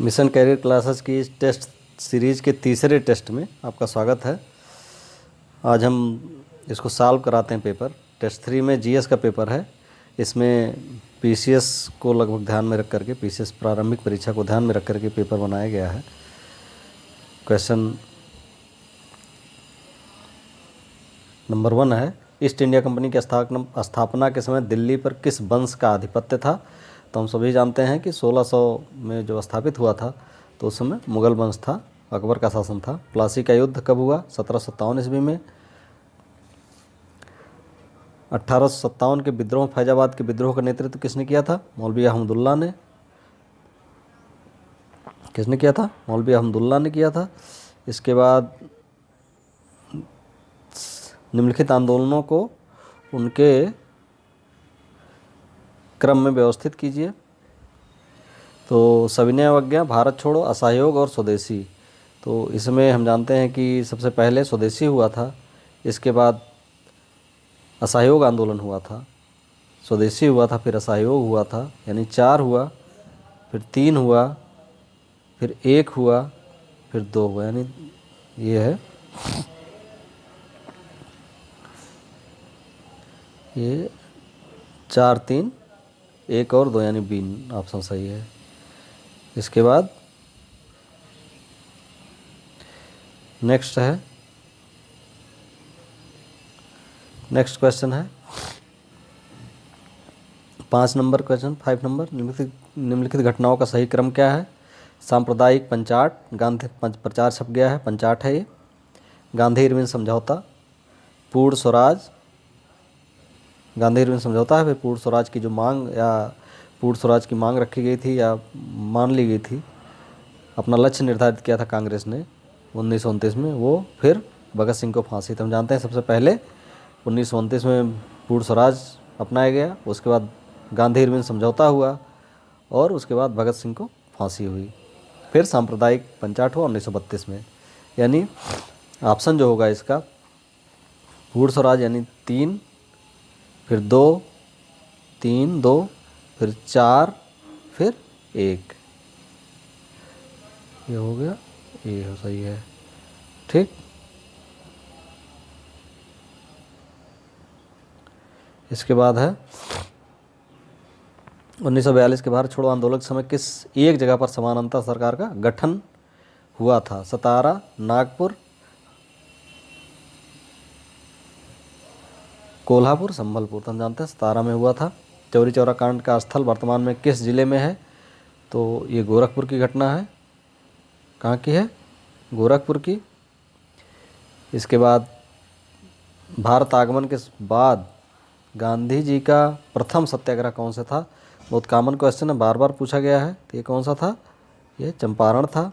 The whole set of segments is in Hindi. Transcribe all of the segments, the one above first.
मिशन कैरियर क्लासेस की इस टेस्ट सीरीज़ के तीसरे टेस्ट में आपका स्वागत है। आज हम इसको सॉल्व कराते हैं। पेपर टेस्ट 3 में जीएस का पेपर है। इसमें पीसीएस को लगभग ध्यान में रख करके, पीसीएस प्रारंभिक परीक्षा को ध्यान में रख करके पेपर बनाया गया है। क्वेश्चन नंबर 1 है, ईस्ट इंडिया कंपनी की स्थापना के समय दिल्ली पर किस वंश का आधिपत्य था? तो हम सभी जानते हैं कि 1600 में जो स्थापित हुआ था तो उस समय मुगल वंश था, अकबर का शासन था। प्लासी का युद्ध कब हुआ? 1757 ईस्वी में। 1857 के विद्रोह, फैजाबाद के विद्रोह का नेतृत्व किसने किया था? मौलवी अहमदुल्ला ने। किसने किया था? मौलवी अहमदुल्ला ने किया था। इसके बाद निम्नलिखित आंदोलनों को उनके क्रम में व्यवस्थित कीजिए। तो सविनय अवज्ञा, भारत छोड़ो, असहयोग और स्वदेशी। तो इसमें हम जानते हैं कि सबसे पहले स्वदेशी हुआ था, इसके बाद असहयोग आंदोलन हुआ था, स्वदेशी हुआ था, फिर असहयोग हुआ था, यानी 4 हुआ, फिर 3 हुआ, फिर 1 हुआ, फिर 2 हुआ, यानी ये है, ये 4 3 1 और 2 यानी बी ऑप्शन सही है। इसके बाद नेक्स्ट क्वेश्चन है 5 नंबर क्वेश्चन 5 नंबर। निम्नलिखित घटनाओं का सही क्रम क्या है? सांप्रदायिक पंचाट, गांधी प्रचार छप गया है, पंचाट है ये। गांधी इरविन समझौता, पूर्ण स्वराज, गांधी इरविन समझौता है, फिर पूर्ण स्वराज की जो मांग या पूर्ण स्वराज की मांग रखी गई थी या मान ली गई थी, अपना लक्ष्य निर्धारित किया था कांग्रेस ने 1929 में, वो फिर भगत सिंह को फांसी। तो हम जानते हैं सबसे पहले 1929 में पूर्ण स्वराज अपनाया गया, उसके बाद गांधी इरविन समझौता हुआ और उसके बाद भगत सिंह को फांसी हुई, फिर सांप्रदायिक पंचाट हुआ 1932 में। यानी ऑप्शन जो होगा इसका पूर्ण स्वराज, यानी 3, फिर 2 3 2, फिर 4, फिर 1, ये हो गया, ये हो सही है। ठीक, इसके बाद है 1942 के भारत छोड़ो आंदोलन के समय किस एक जगह पर समानांतर सरकार का गठन हुआ था? सतारा, नागपुर, कोल्हापुर, संबलपुर। तो हम जानते हैं सतारा में हुआ था। चौरी चौरा कांड का स्थल वर्तमान में किस जिले में है? तो ये गोरखपुर की घटना है। कहाँ की है? गोरखपुर की। इसके बाद भारत आगमन के बाद गांधी जी का प्रथम सत्याग्रह कौन सा था? बहुत कॉमन क्वेश्चन है, बार बार पूछा गया है। तो ये कौन सा था? ये चंपारण था।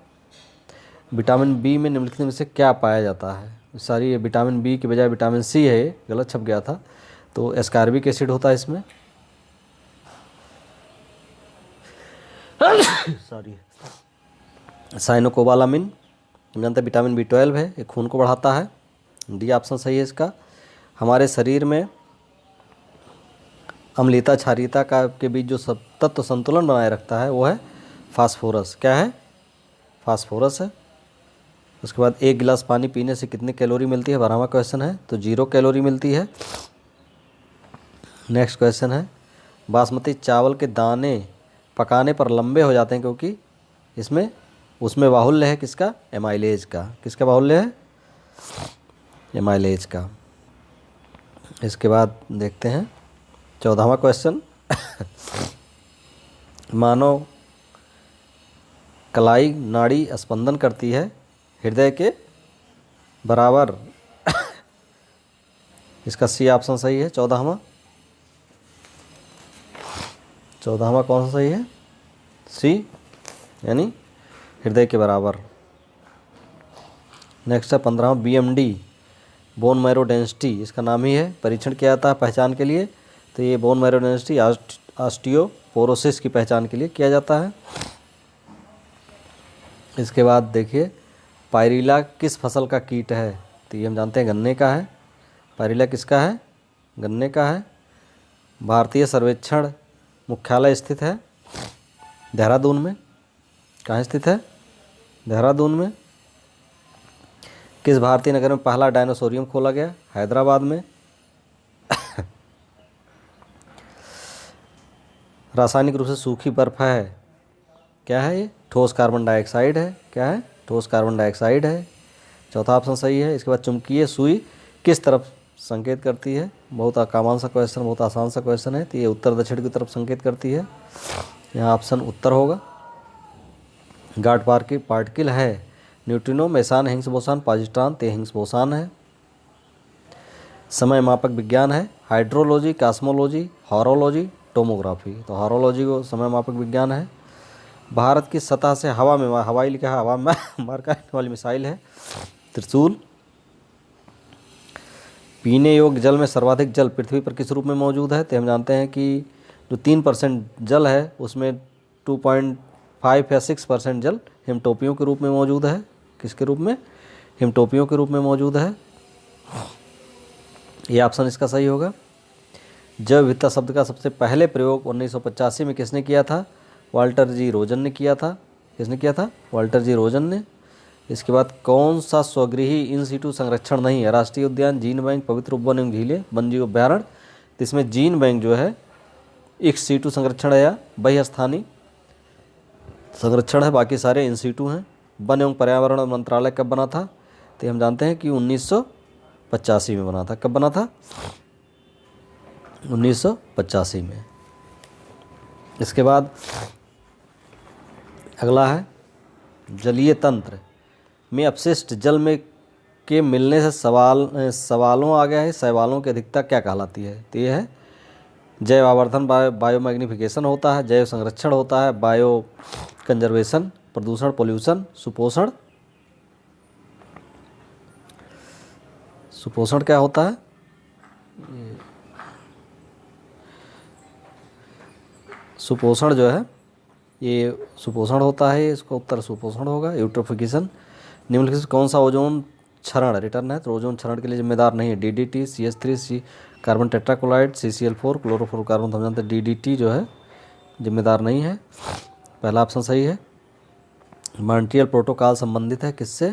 विटामिन बी में निम्नलिखित में से क्या पाया जाता है? सारी ये विटामिन बी की बजाय विटामिन सी है, ये गलत छप गया था। तो एस्कॉर्बिक एसिड होता है इसमें, सॉरी, साइनोकोबालामिन। हम जानते हैं विटामिन B12 है, ये खून को बढ़ाता है। डी ऑप्शन सही है इसका। हमारे शरीर में अम्लता क्षारीयता का के बीच जो सब तत्व संतुलन बनाए रखता है वो है फास्फोरस। क्या है? फास्फोरस है। उसके बाद 1 गिलास पानी पीने से कितनी कैलोरी मिलती है? 12वां क्वेश्चन है, तो 0 कैलोरी मिलती है। नेक्स्ट क्वेश्चन है, बासमती चावल के दाने पकाने पर लंबे हो जाते हैं क्योंकि उसमें बाहुल्य है किसका? एमाइलेज का। किसका बाहुल्य है? एमाइलेज का। इसके बाद देखते हैं 14वां क्वेश्चन मानव कलाई नाड़ी स्पंदन करती है हृदय के बराबर। इसका सी ऑप्शन सही है। 14वां कौन सा सही है? सी, यानी हृदय के बराबर। नेक्स्ट है 15वां BMD, बोन मैरो डेंसिटी, इसका नाम ही है। परीक्षण किया जाता है पहचान के लिए, तो ये बोन मैरो डेंसिटी ऑस्टियोपोरोसिस की पहचान के लिए किया जाता है। इसके बाद देखिए पायरिला किस फसल का कीट है? तो ये हम जानते हैं गन्ने का है। पायरिला किसका है? गन्ने का है। भारतीय सर्वेक्षण मुख्यालय स्थित है देहरादून में। कहाँ स्थित है? देहरादून में। किस भारतीय नगर में पहला डायनासोरियम खोला गया? हैदराबाद में। रासायनिक रूप से सूखी बर्फ है, क्या है ये? ठोस कार्बन डाइऑक्साइड है। क्या है? ठोस कार्बन डाइऑक्साइड है। चौथा ऑप्शन सही है। इसके बाद चुंबकीय सुई किस तरफ संकेत करती है? बहुत कॉमन सा क्वेश्चन, बहुत आसान सा क्वेश्चन है। तो ये उत्तर दक्षिण की तरफ संकेत करती है। यहाँ ऑप्शन उत्तर होगा। गाठ पार्टिकल है neutrino, Mason, Higgs boson, positron. ते हिग्स बोसान है। समय मापक विज्ञान है हाइड्रोलॉजी, कॉस्मोलॉजी, हॉरोलॉजी, टोमोग्राफी। तो हॉरोलॉजी को समय मापक विज्ञान है। भारत की सतह से हवा में, हवाई लिखा है, हवा में मार करने वाली मिसाइल है त्रिशूल। पीने योग्य जल में सर्वाधिक जल पृथ्वी पर किस रूप में मौजूद है? तो हम जानते हैं कि जो 3% जल है उसमें 2.5 या 6% जल हिमटोपियों के रूप में मौजूद है। किसके रूप में? हिमटोपियों के रूप में मौजूद है। ये ऑप्शन इसका सही होगा। जैव विविधता शब्द का सबसे पहले प्रयोग 1985 में किसने किया था? वाल्टर जी रोजन ने किया था। किसने किया था? वाल्टर जी रोजन ने। इसके बाद कौन सा स्वगृही इन सीटू संरक्षण नहीं है? राष्ट्रीय उद्यान, जीन बैंक, पवित्र उपवन एवं झीलें, वन्यजीव अभ्यारण्य। तो इसमें जीन बैंक जो है एक सीटू संरक्षण है या बहिस्थानी संरक्षण है, बाकी सारे इन सीटू हैं। वन एवं पर्यावरण मंत्रालय कब बना था? तो हम जानते हैं कि 1985 में बना था। कब बना था? 1985 में। इसके बाद अगला है जलीय तंत्र में अपशिष्ट जल में के मिलने से सवालों आ गया है। शैवालों की अधिकता क्या कहलाती है? तो ये है जैव आवर्धन, बायोमैग्निफिकेशन होता है, जैव संरक्षण होता है, बायो कंजर्वेशन, प्रदूषण, पोल्यूशन, सुपोषण। सुपोषण क्या होता है? सुपोषण जो है ये सुपोषण होता है, इसका उत्तर सुपोषण होगा। यूट्रोफिकेशन। निम्नलिखित से कौन सा ओजोन क्षरण रिटर्न है? तो ओजोन क्षरण के लिए जिम्मेदार नहीं है। DDT, CH3, carbon tetrachloride, CCl4, chlorofluorocarbon. हम जानते हैं DDT जो है जिम्मेदार नहीं है। पहला ऑप्शन सही है। मॉन्ट्रियल प्रोटोकॉल संबंधित है किससे?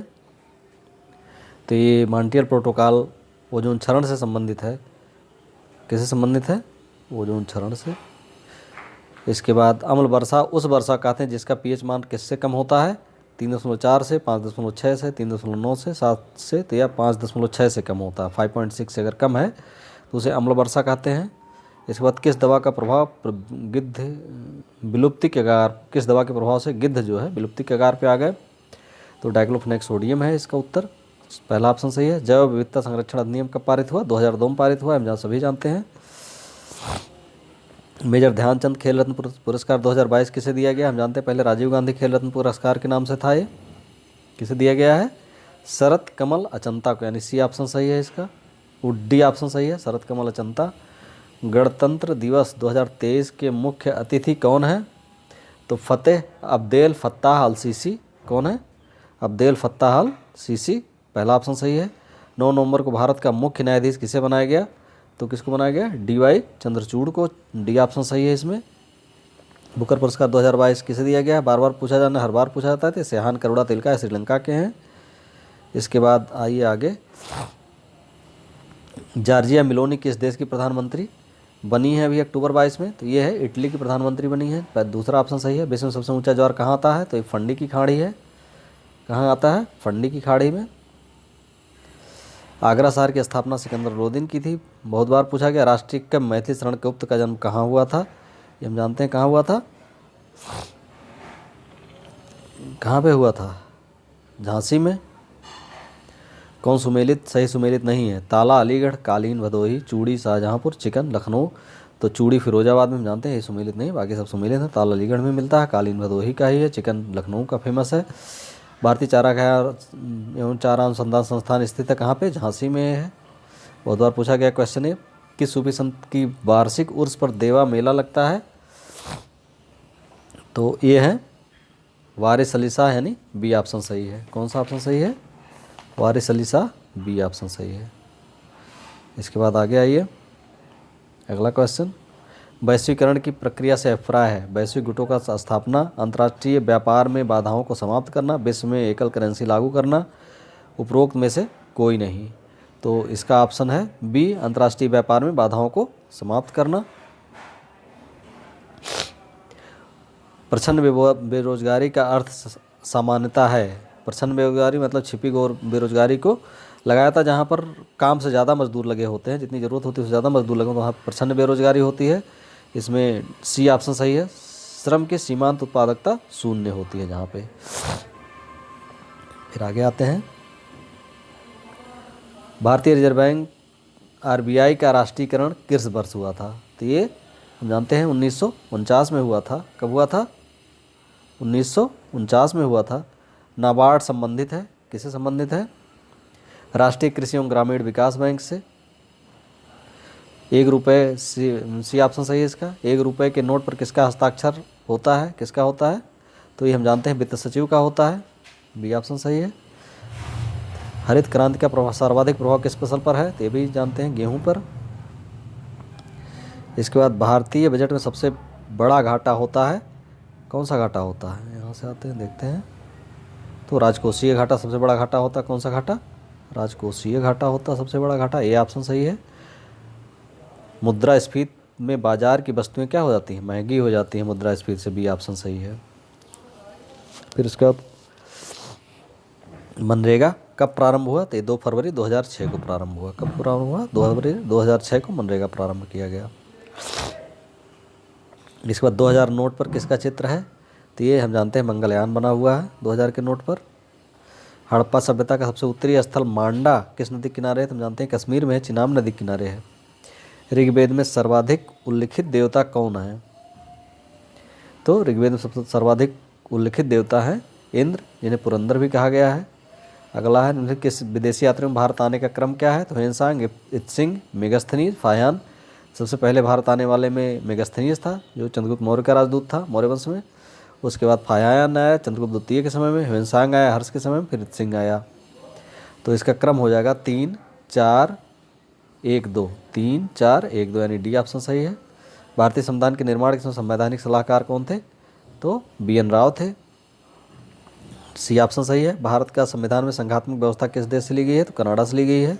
तो ये मॉन्ट्रियल प्रोटोकॉल ओजोन क्षरण से संबंधित है। किससे संबंधित है? ओजोन क्षरण से। इसके बाद अम्ल वर्षा उस वर्षा कहते हैं जिसका pH मान किससे कम होता है? 3.4 से, 5.6 से, 3.9 से, 7 से, तो या 5.6 से कम होता है। 5.6 से अगर कम है तो उसे अम्ल वर्षा कहते हैं। इसके बाद किस दवा का प्रभाव गिद्ध विलुप्ति के कगार, किस दवा के प्रभाव से गिद्ध जो है विलुप्ति के कगार पे आ गए? तो डाइक्लोफेनेक सोडियम है इसका उत्तर। पहला ऑप्शन सही है। जैव विविधता संरक्षण अधिनियम कब पारित हुआ? 2002 में पारित हुआ, हम सभी जानते हैं। मेजर ध्यानचंद खेल रत्न पुरस्कार 2022 किसे दिया गया? हम जानते हैं पहले राजीव गांधी खेल रत्न पुरस्कार के नाम से था। ये किसे दिया गया है? शरत कमल अचंता को, यानी सी ऑप्शन सही है इसका। डी ऑप्शन सही है, शरत कमल अचंता। गणतंत्र दिवस 2023 के मुख्य अतिथि कौन है? तो Fateh Abdel Fattah al Sisi. कौन है? Abdel Fattah al Sisi. पहला ऑप्शन सही है। 9 नवंबर को भारत का मुख्य न्यायाधीश किसे बनाया गया? तो किसको बनाया गया? DY चंद्रचूड़ को। डी ऑप्शन सही है इसमें। बुकर पुरस्कार 2022 किसे दिया गया? बार बार पूछा जाना, हर बार पूछा जाता है। तो सेहान करुणा तिलका श्रीलंका के हैं। इसके बाद आइए आगे। जॉर्जिया मेलोनी किस देश की प्रधानमंत्री बनी है अभी अक्टूबर 22 में? तो ये है इटली की प्रधानमंत्री बनी है। दूसरा ऑप्शन सही है। विश्व में सबसे ऊंचा ज्वार कहाँ आता है? तो ये फंडी की खाड़ी है। कहाँ आता है? फंडी की खाड़ी में। आगरा शहर की स्थापना सिकंदर लोदीन की थी, बहुत बार पूछा गया। राष्ट्रीय कवि मैथिली शरण गुप्त का जन्म कहाँ हुआ था? ये हम जानते हैं कहाँ हुआ था। कहाँ पे हुआ था? झांसी में। कौन सुमेलित सही सुमेलित नहीं है? ताला अलीगढ़, कालीन भदोही, चूड़ी शाहजहाँपुर, चिकन लखनऊ। तो चूड़ी फिरोजाबाद में हम जानते हैं ये सुमेलित नहीं, बाकी सब सुमेलित हैं। ताला अलीगढ़ में मिलता है, कालीन भदोही का ही है, चिकन लखनऊ का फेमस है। भारतीय चारागाह एवं चारा अनुसंधान संस्थान स्थित है कहाँ पे? झांसी में है। बहुत बार पूछा गया क्वेश्चन है। किस सूफी संत की वार्षिक उर्स पर देवा मेला लगता है? तो ये है वारिस अली शाह, यानी बी ऑप्शन सही है। कौन सा ऑप्शन सही है? वारिस अली शाह, बी ऑप्शन सही है। इसके बाद आगे आइए अगला क्वेश्चन। वैश्वीकरण की प्रक्रिया से अभिप्राय है वैश्विक गुटों का स्थापना, अंतर्राष्ट्रीय व्यापार में बाधाओं को समाप्त करना, विश्व में एकल करेंसी लागू करना, उपरोक्त में से कोई नहीं। तो इसका ऑप्शन है बी, अंतर्राष्ट्रीय व्यापार में बाधाओं को समाप्त करना। प्रच्छन्न बेरोजगारी का अर्थ सामान्यता है। प्रच्छन्न बेरोजगारी मतलब छिपी बेरोजगारी को लगाया था जहाँ पर काम से ज़्यादा मजदूर लगे होते हैं, जितनी ज़रूरत होती है उससे ज़्यादा मजदूर लगे तो वहाँ प्रच्छन्न बेरोजगारी होती है। इसमें सी ऑप्शन सही है। श्रम की सीमांत उत्पादकता शून्य होती है जहाँ पे। फिर आगे आते हैं। भारतीय रिजर्व बैंक आरबीआई का राष्ट्रीयकरण किस वर्ष हुआ था? तो ये हम जानते हैं 1949 में हुआ था। कब हुआ था? 1949 में हुआ था। नाबार्ड संबंधित है, किससे संबंधित है? राष्ट्रीय कृषि एवं ग्रामीण विकास बैंक से। 1 रुपये, सी ऑप्शन सही है इसका। 1 रुपये के नोट पर किसका हस्ताक्षर होता है? किसका होता है? तो ये हम जानते हैं वित्त सचिव का होता है। बी ऑप्शन सही है। हरित क्रांति का सर्वाधिक प्रभाव किस फसल पर है? तो ये भी जानते हैं, गेहूं पर। इसके बाद भारतीय बजट में सबसे बड़ा घाटा होता है, कौन सा घाटा होता है? यहाँ से आते हैं, देखते हैं। तो राजकोषीय घाटा सबसे बड़ा घाटा होता है। कौन सा घाटा? राजकोषीय घाटा होता है सबसे बड़ा घाटा। ए ऑप्शन सही है। मुद्रास्फीति में बाजार की वस्तुएं क्या हो जाती हैं? महंगी हो जाती हैं मुद्रास्फीति से। बी ऑप्शन सही है। फिर उसके बाद मनरेगा कब प्रारंभ हुआ? तो 2 फरवरी 2006 को प्रारंभ हुआ। कब प्रारंभ हुआ? 2 फरवरी 2006 को मनरेगा प्रारंभ किया गया। इसके बाद 2000 नोट पर किसका चित्र है? तो ये हम जानते हैं मंगलयान बना हुआ है 2000 के नोट पर। हड़प्पा सभ्यता का सबसे उत्तरी स्थल मांडा किस नदी किनारे है? तो हम जानते हैं कश्मीर में है, चिनाब नदी किनारे है। ऋग्वेद में सर्वाधिक उल्लिखित देवता कौन है? तो ऋग्वेद में सबसे सर्वाधिक उल्लिखित देवता है इंद्र, जिन्हें पुरंदर भी कहा गया है। अगला है निम्नलिखित किस विदेशी यात्रियों में भारत आने का क्रम क्या है? तो ह्वेनसांग, इत्सिंग, मेगस्थनीज, फाहियान। सबसे पहले भारत आने वाले में मेगस्थनीज था, जो चंद्रगुप्त मौर्य का राजदूत था मौर्य वंश में। उसके बाद फाहियान आया चंद्रगुप्त द्वितीय के समय में, ह्वेनसांग आया हर्ष के समय में, फिर इत्सिंग आया। तो इसका क्रम हो जाएगा 3, 4, 1, 2, 3, 4, 1, 2, यानी डी ऑप्शन सही है। भारतीय संविधान के निर्माण के समय संवैधानिक सलाहकार कौन थे? तो BN राव थे। सी ऑप्शन सही है। भारत का संविधान में संघात्मक व्यवस्था किस देश से ली गई है? तो कनाडा से ली गई है।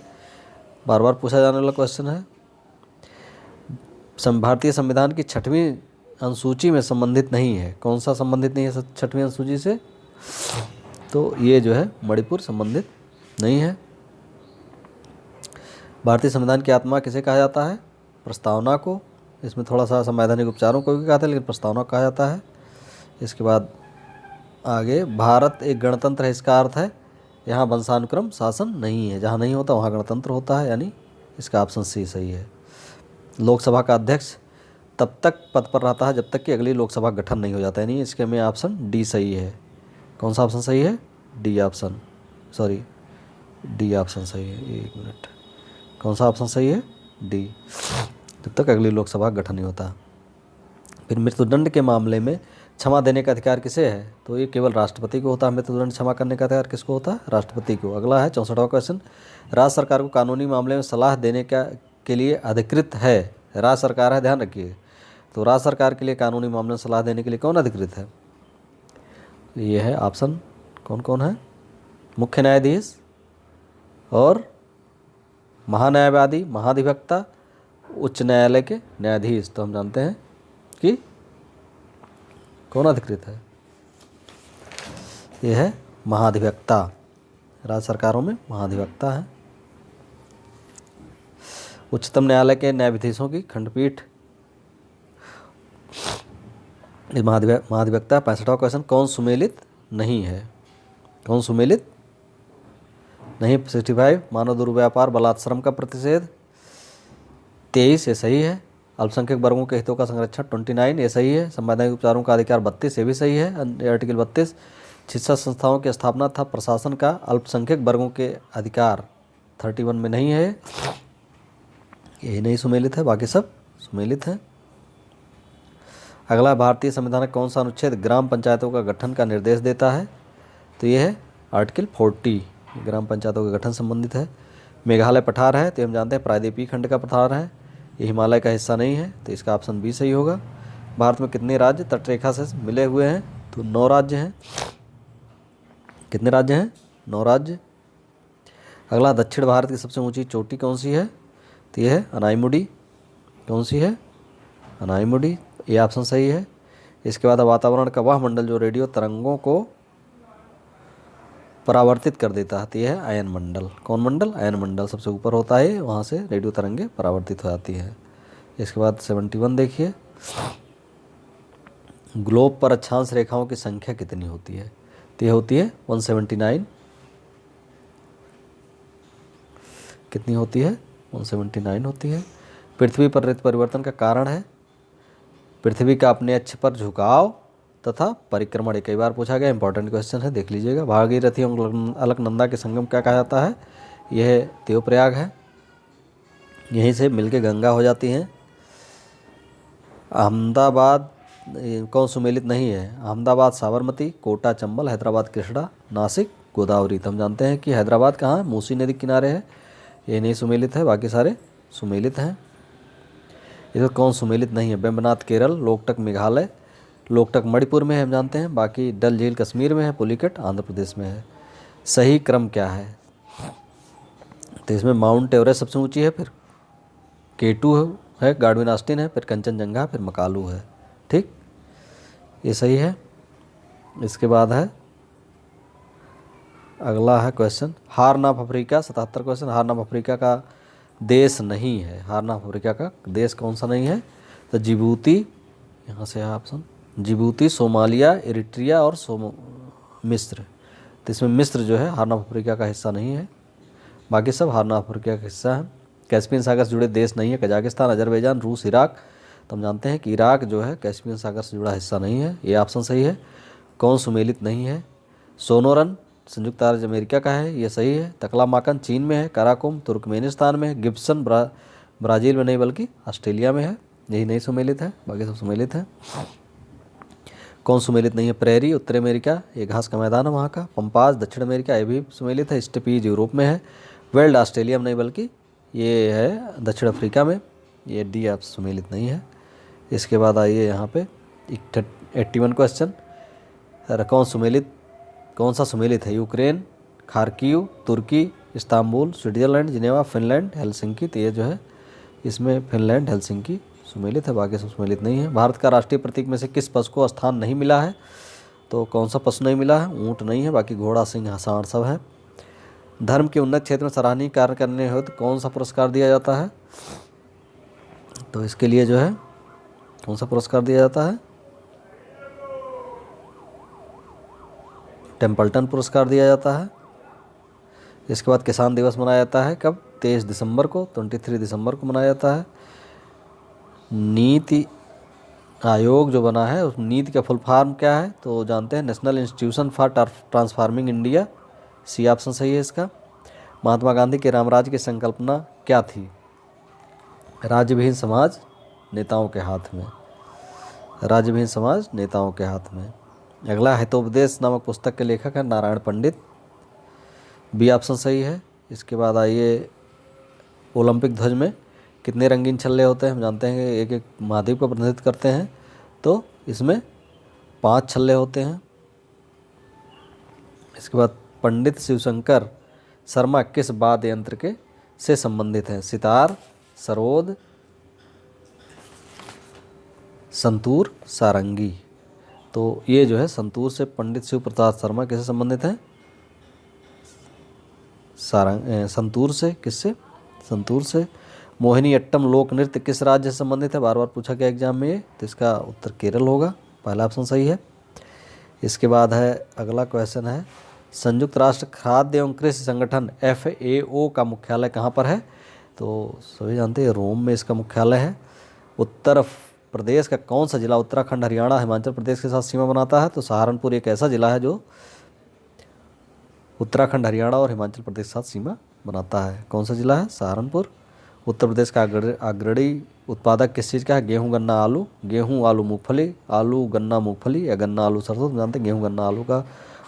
बार बार पूछा जाने वाला क्वेश्चन है। भारतीय संविधान की 6वीं अनुसूची में संबंधित नहीं है। कौन सा संबंधित नहीं है 6वीं अनुसूची से? तो ये जो है मणिपुर संबंधित नहीं है। भारतीय संविधान की आत्मा किसे कहा जाता है? प्रस्तावना को। इसमें थोड़ा सा संवैधानिक उपचारों को भी कहा था, लेकिन प्रस्तावना कहा जाता है। इसके बाद आगे, भारत एक गणतंत्र है, इसका अर्थ है यहाँ वंशानुक्रम शासन नहीं है। जहाँ नहीं होता वहाँ गणतंत्र होता है, यानी इसका ऑप्शन सी सही है। लोकसभा का अध्यक्ष तब तक पद पर रहता है जब तक कि अगली लोकसभा गठन नहीं हो जाता है, यानी इसके में ऑप्शन डी सही है। कौन सा ऑप्शन सही है? D option, sorry D option सही है। 1 मिनट, कौन सा ऑप्शन सही है? डी, जब तक अगली लोकसभा गठन नहीं होता। फिर मृत्युदंड के मामले में क्षमा देने का अधिकार किसे है? तो ये केवल राष्ट्रपति को होता है। मृत्युदंड क्षमा करने का अधिकार किसको होता है? राष्ट्रपति को। अगला है 64वां क्वेश्चन, राज्य सरकार को कानूनी मामले में सलाह देने के लिए अधिकृत है? राज्य सरकार है, ध्यान रखिए। तो राज्य सरकार के लिए कानूनी मामले में सलाह देने के लिए कौन अधिकृत है? ये है ऑप्शन, कौन कौन है? मुख्य न्यायाधीश और महान्यायवादी, महाधिवक्ता, उच्च न्यायालय के न्यायाधीश। तो हम जानते हैं कि कौन अधिकृत है? यह है महाधिवक्ता। राज्य सरकारों में महाधिवक्ता है। उच्चतम न्यायालय के न्यायाधीशों की खंडपीठ महाधिवक्ता। 65वां क्वेश्चन, कौन सुमेलित नहीं है? कौन सुमेलित नहीं? 65, मानव दुर्व्यापार बलात्श्रम का प्रतिषेध। 23, ये सही है। अल्पसंख्यक वर्गों के हितों का संरक्षण 29, ये सही है। संवैधानिक उपचारों का अधिकार 32, ये भी सही है। आर्टिकल 32, शिक्षा संस्थाओं की स्थापना तथा प्रशासन का अल्पसंख्यक वर्गों के अधिकार 31 में नहीं है, यही नहीं सुमेलित है, बाकी सब सुमेलित है। अगला, भारतीय संविधान का कौन सा अनुच्छेद ग्राम पंचायतों का गठन का निर्देश देता है? तो ये है आर्टिकल 40, ग्राम पंचायतों के गठन संबंधित है। मेघालय पठार है, तो हम जानते हैं प्रायद्वीपीय खंड का पठार है। ये हिमालय का हिस्सा नहीं है, तो इसका ऑप्शन बी सही होगा। भारत में कितने राज्य तटरेखा से मिले हुए हैं? तो 9 राज्य हैं। कितने राज्य हैं? 9 राज्य। अगला, दक्षिण भारत की सबसे ऊंची चोटी कौन सी है? तो ये है अनाईमुडी। कौन सी है? अनाईमुडी। ये ऑप्शन सही है। इसके बाद वातावरण का वह मंडल जो रेडियो तरंगों को परावर्तित कर देता है, तो यह है आयन मंडल। कौन मंडल? आयन मंडल सबसे ऊपर होता है, वहाँ से रेडियो तरंगे परावर्तित हो जाती है। इसके बाद 71 देखिए, ग्लोब पर अक्षांश रेखाओं की संख्या कितनी होती है? तो यह होती है 179। कितनी होती है? 179 होती है। पृथ्वी पर ऋतु परिवर्तन का कारण है पृथ्वी का अपने अक्ष पर झुकाव तथा परिक्रमण। कई बार पूछा गया, इंपॉर्टेंट क्वेश्चन है, देख लीजिएगा। भागीरथी एवं अलकनंदा के संगम क्या कहा जाता है? यह देवप्रयाग है, यहीं से मिलके गंगा हो जाती हैं। अहमदाबाद कौन सुमेलित नहीं है? अहमदाबाद साबरमती, कोटा चंबल, हैदराबाद कृष्णा, नासिक गोदावरी। तो हम जानते हैं कि हैदराबाद कहाँ है? मूसी नदी किनारे है, ये नहीं सुमेलित है, बाकी सारे सुमेलित हैं। इधर कौन सुमेलित नहीं है? वेम्बनाथ केरल, लोकटक मेघालय, लोकटक मणिपुर में है, हम जानते हैं। बाकी डल झील कश्मीर में है, पुलिकट आंध्र प्रदेश में है। सही क्रम क्या है? तो इसमें माउंट एवरेस्ट सबसे ऊंची है, फिर K2 है, गार्डविन ऑस्टिन है, फिर कंचनजंगा, फिर मकालू है। ठीक, ये सही है। इसके बाद है अगला है question, horn of Africa. 77 question, horn of Africa का देश नहीं है। हार्न ऑफ अफ्रीका का देश कौन सा नहीं है? तो जिबूती, यहाँ से है ऑप्शन, जिबूती, सोमालिया, इरिट्रिया और मिस्र। तो इसमें मिस्र जो है हार्न ऑफ अफ्रीका का हिस्सा नहीं है, बाकी सब हार्न ऑफ अफ्रीका का हिस्सा है। कैस्पियन सागर से जुड़े देश नहीं है, कजाकिस्तान, अजरबैजान, रूस, इराक। तो हम जानते हैं कि इराक जो है कैस्पियन सागर से जुड़ा हिस्सा नहीं है, ये ऑप्शन सही है। कौन सुमेलित नहीं है? सोनोरन संयुक्त अरब अमेरिका का है, ये सही है। तकलामाकन चीन में है, काराकोम तुर्कमेनिस्तान में है, गिब्सन ब्राज़ील में नहीं बल्कि ऑस्ट्रेलिया में है, यही नहीं सुमेलित है, बाकी सब सुमेलित है। कौन सुमेलित नहीं है? प्रेरी उत्तर अमेरिका, ये घास का मैदान है वहाँ का। पंपाज दक्षिण अमेरिका, ये भी सुमेलित है। स्टेपीज यूरोप में है। वेल्ड ऑस्ट्रेलिया में नहीं बल्कि ये है दक्षिण अफ्रीका में, ये डी आप सुमेलित नहीं है। इसके बाद आइए यहाँ पे 81 क्वेश्चन, कौन सा सुमेलित है? Ukraine, Kharkiv, Turkey, Istanbul, Switzerland, Geneva, Finland, Helsinki. तो ये जो है इसमें फिनलैंड, हेलसिंकी सुमेलित है, बाकी सब सुमेलित नहीं है। भारत का राष्ट्रीय प्रतीक में से किस पशु को स्थान नहीं मिला है? तो कौन सा पशु नहीं मिला है? ऊँट नहीं है, बाकी घोड़ा, सिंह, सांड सब है। धर्म के उन्नत क्षेत्र में सराहनीय कार्य करने हो तो कौन सा पुरस्कार दिया जाता है? तो इसके लिए जो है कौन सा पुरस्कार दिया जाता है? टेम्पल्टन पुरस्कार दिया जाता है। इसके बाद किसान दिवस मनाया जाता है कब? 23 दिसंबर को, 23 दिसंबर को मनाया जाता है। नीति आयोग जो बना है उस नीति का फुल फॉर्म क्या है? तो जानते हैं, national institution for transforming India, C option सही है इसका। महात्मा गांधी के रामराज्य की संकल्पना क्या थी? राज्यविहीन समाज नेताओं के हाथ में, राज्यविहीन समाज नेताओं के हाथ में। अगला, हितोपदेश नामक पुस्तक के लेखक है नारायण पंडित, बी ऑप्शन सही है। इसके बाद आइए, ओलंपिक ध्वज में कितने रंगीन छल्ले होते हैं? हम जानते हैं कि एक एक महाद्वीप का प्रतिनिधित्व करते हैं, तो इसमें 5 छल्ले होते हैं। इसके बाद पंडित शिवशंकर शर्मा किस वाद्य यंत्र के से संबंधित हैं? सितार, सरोद, संतूर, सारंगी। तो ये जो है संतूर से पंडित शिव प्रसाद शर्मा किससे संबंधित हैं? संतूर से। किससे? संतूर से। मोहिनी अट्टम लोक नृत्य किस राज्य से संबंधित है? बार बार पूछा गया एग्जाम में ये, तो इसका उत्तर केरल होगा, पहला ऑप्शन सही है। इसके बाद है अगला क्वेश्चन है, संयुक्त राष्ट्र खाद्य एवं कृषि संगठन FAO का मुख्यालय कहाँ पर है? तो सभी जानते हैं रोम में इसका मुख्यालय है। उत्तर प्रदेश का कौन सा जिला उत्तराखंड, हरियाणा, हिमाचल प्रदेश के साथ सीमा बनाता है? तो सहारनपुर एक ऐसा जिला है जो उत्तराखंड, हरियाणा और हिमाचल प्रदेश के साथ सीमा बनाता है। कौन सा जिला है? सहारनपुर। उत्तर प्रदेश का अग्रणी उत्पादक किस चीज़ का है? गेहूँ, गन्ना, आलू। गेहूँ, आलू, मूंगफली, आलू, गन्ना, मूंगफली या गन्ना, आलू, सरसों। तो जानते हैं गेहूँ, गन्ना, आलू का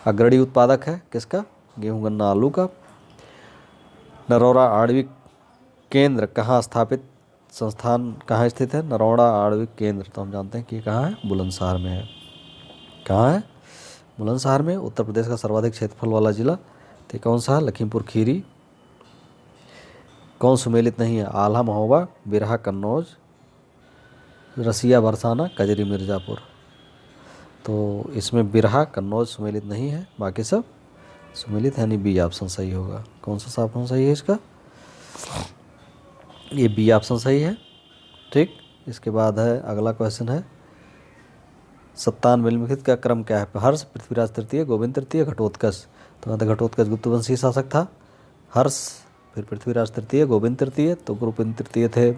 अग्रणी उत्पादक है किसका? गेहूँ, गन्ना, आलू का। नरौरा आणविक केंद्र कहाँ स्थापित संस्थान कहाँ स्थित है? नरौड़ा आणविक केंद्र। तो हम जानते हैं कि ये कहाँ है? बुलंदशहर में है। कहाँ है? बुलंदशहर में। उत्तर प्रदेश का सर्वाधिक क्षेत्रफल वाला जिला तो कौन सा है? लखीमपुर खीरी। कौन सुमेलित नहीं है? आल्हा महोबा, बिरहा कन्नौज, रसिया बरसाना, कजरी मिर्ज़ापुर। तो इसमें बिरहा कन्नौज सुमेलित नहीं है, बाकी सब सुमेलित है, यानी बी ऑप्शन सही होगा। कौन सा ऑप्शन सही है इसका? ये बी ऑप्शन सही है। ठीक, इसके बाद है अगला क्वेश्चन है 57 निम्नलिखित का क्रम क्या है? हर्ष, पृथ्वीराज तृतीय, गोविंद तृतीय, घटोत्कच। तो यहाँ तक घटोत्कच गुप्तवंशीय शासक था। हर्ष, फिर पृथ्वीराज तृतीय, गोविंद तृतीय, तो गोविंद तृतीय थे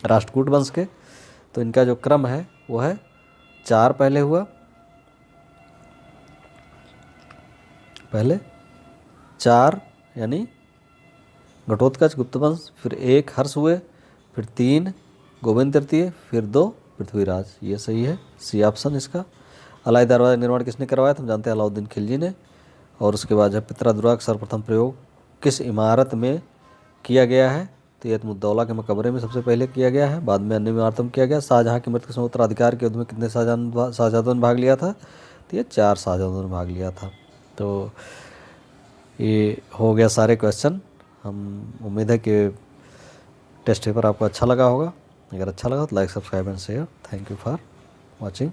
राष्ट्रकूट वंश के। तो इनका जो क्रम है वो है 4 पहले हुआ, पहले 4 यानी घटोत्कच गुप्तवंश, फिर 1 हर्ष हुए, फिर 3 गोविंद तृतीय, फिर 2 पृथ्वीराज। ये सही है, सी ऑप्शन इसका। अलाई दरवाजा निर्माण किसने करवाया? तो हम जानते हैं अलाउद्दीन खिलजी ने। और उसके बाद है पित्रा का सर्वप्रथम प्रयोग किस इमारत में किया गया है? तो यतमुद्दौला के मकबरे में सबसे पहले किया गया है, बाद में अन्य इमारतों में किया गया। शाहजहाँ की मृत्यु के समय उत्तराधिकार के युद्ध में कितने शाहजहादों ने भाग लिया था? तो ये 4 शाहजहादों ने भाग लिया था। तो ये हो गया सारे क्वेश्चन। हम उम्मीद है कि टेस्ट पेपर आपको अच्छा लगा होगा। अगर अच्छा लगा तो like, subscribe and share. Thank you for watching.